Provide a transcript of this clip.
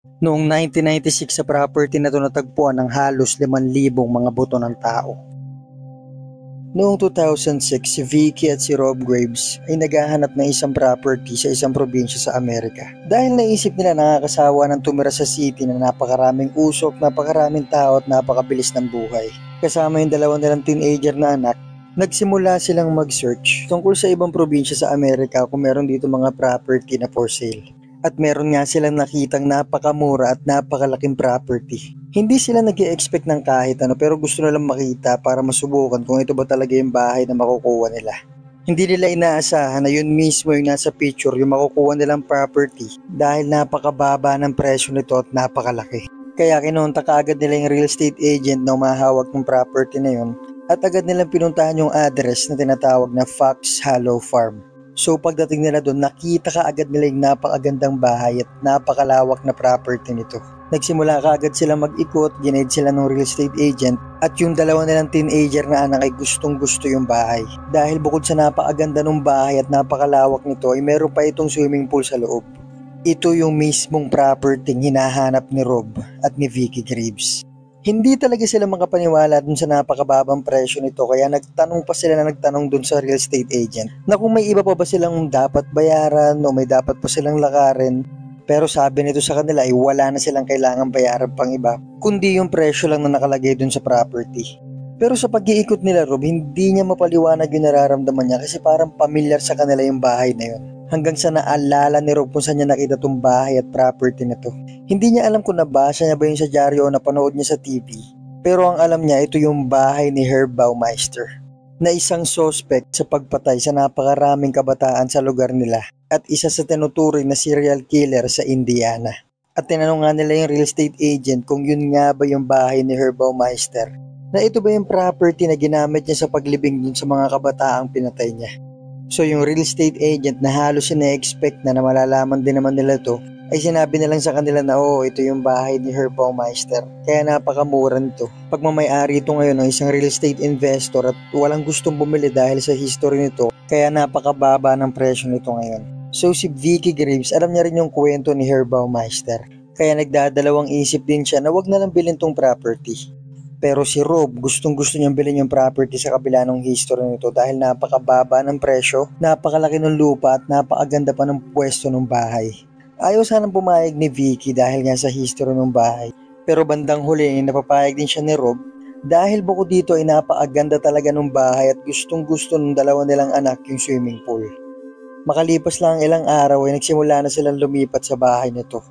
Noong 1996 sa property na ito natagpuan ng halos 5,000 mga buto ng tao. Noong 2006, si Vicky at si Rob Graves ay naghahanap ng isang property sa isang probinsya sa Amerika. Dahil naisip nila nakakasawa ng tumira sa city na napakaraming usok, napakaraming tao at napakabilis ng buhay. Kasama yung dalawa nilang teenager na anak, nagsimula silang mag-search tungkol sa ibang probinsya sa Amerika kung meron dito mga property na for sale. At meron nga silang nakitang napakamura at napakalaking property. Hindi sila nag-i-expect ng kahit ano pero gusto nilang makita para masubukan kung ito ba talaga yung bahay na makukuha nila. Hindi nila inaasahan na yun mismo yung nasa picture yung makukuha nilang property dahil napakababa ng presyo nito at napakalaki. Kaya kinonta kaagad nila yung real estate agent na umahawak ng property na yun at agad nilang pinuntahan yung address na tinatawag na Fox Hollow Farm. So pagdating nila doon, nakita kaagad nila yung napakagandang bahay at napakalawak na property nito. Nagsimula kaagad silang mag-ikot, ginaid sila ng real estate agent at yung dalawa nilang teenager na anak ay gustong gusto yung bahay. Dahil bukod sa napakaganda ng bahay at napakalawak nito ay meron pa itong swimming pool sa loob. Ito yung mismong property hinahanap ni Rob at ni Vicky Graves. Hindi talaga sila makapaniwala dun sa napakababang presyo nito kaya nagtanong pa sila na nagtanong dun sa real estate agent na kung may iba pa ba silang dapat bayaran o may dapat pa silang lakarin. Pero sabi nito sa kanila ay wala na silang kailangan bayaran pang iba kundi yung presyo lang na nakalagay dun sa property. Pero sa pag-iikot nila Rob, hindi niya mapaliwanag yung nararamdaman niya kasi parang pamilyar sa kanila yung bahay na yun. Hanggang sa naalala ni Rob kung saan niya nakita tong bahay at property na to. Hindi niya alam kung nabasa niya ba yun sa dyaryo o napanood niya sa TV. Pero ang alam niya, ito yung bahay ni Herb Baumeister na isang suspect sa pagpatay sa napakaraming kabataan sa lugar nila at isa sa tinuturing na serial killer sa Indiana. At tinanong nga nila yung real estate agent kung yun nga ba yung bahay ni Herb Baumeister na ito ba yung property na ginamit niya sa paglibing dun sa mga kabataang pinatay niya. So yung real estate agent na halos ina-expect na malalaman din naman nila to ay sinabi nilang sa kanila na ito yung bahay ni Herb Baumeister. Kaya napakamura nito. Pagmamayari ito ngayon ng isang real estate investor at walang gustong bumili dahil sa history nito kaya napakababa ng presyo nito ngayon. So si Vicky Graves alam niya rin yung kwento ni Herb Baumeister. Kaya nagdadalawang isip din siya na wag na lang bilhin tong property. Pero si Rob gustong gusto niyang bilhin yung property sa kabila ng history nito dahil napakababa ng presyo, napakalaki ng lupa at napakaganda pa ng pwesto ng bahay. Ayaw sanang pumayag ni Vicky dahil nga sa history ng bahay. Pero bandang huli napapayag din siya ni Rob dahil bukod dito ay napakaganda talaga ng bahay at gustong gusto ng dalawa nilang anak yung swimming pool. Makalipas lang ilang araw ay nagsimula na silang lumipat sa bahay nito.